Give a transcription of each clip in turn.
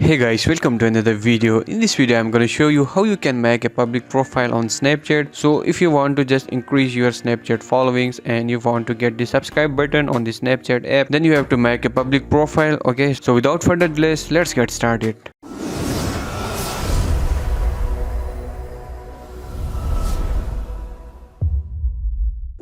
Hey guys, welcome to another video. In this video I'm going to show you how you can make a public profile on Snapchat. So if you want to just increase your Snapchat followings and you want to get the subscribe button on the Snapchat app, then you have to make a public profile. Okay, so without further delays, let's get started.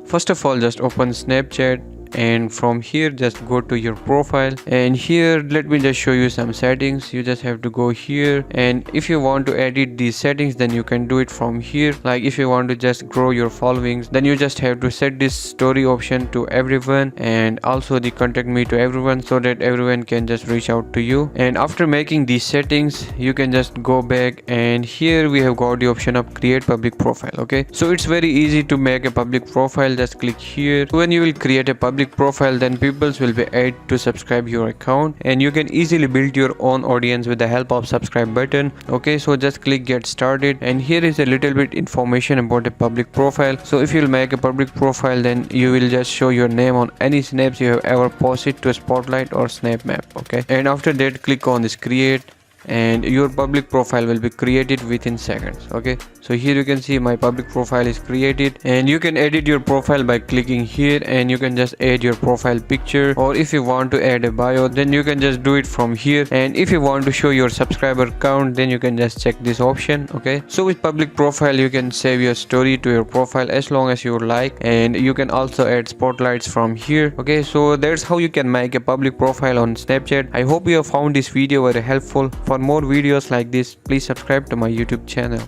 First of all, just open Snapchat, and from here just go to your profile, and here let me just show you some settings. You just have to go here, and if you want to edit these settings, then you can do it from here. Like if you want to just grow your followings, then you just have to set this story option to everyone and also the contact me to everyone, so that everyone can just reach out to you. And after making these settings, you can just go back, and here we have got the option of create public profile. Okay, so it's very easy to make a public profile. Just click here. When you will create a public profile, then people will be added to subscribe your account, and you can easily build your own audience with the help of subscribe button. Okay, so just click get started, and here is a little bit information about a public profile. So if you'll make a public profile, then you will just show your name on any snaps you have ever posted to Spotlight or Snap Map. Okay, and after that click on this create, and your public profile will be created within seconds. Okay, so here you can see my public profile is created, and you can edit your profile by clicking here, and you can just add your profile picture, or if you want to add a bio, then you can just do it from here. And if you want to show your subscriber count, then you can just check this option. Okay, so with public profile you can save your story to your profile as long as you like, and you can also add spotlights from here. Okay, so that's how you can make a public profile on Snapchat. I hope you have found this video very helpful. For more videos like this, please subscribe to my YouTube channel.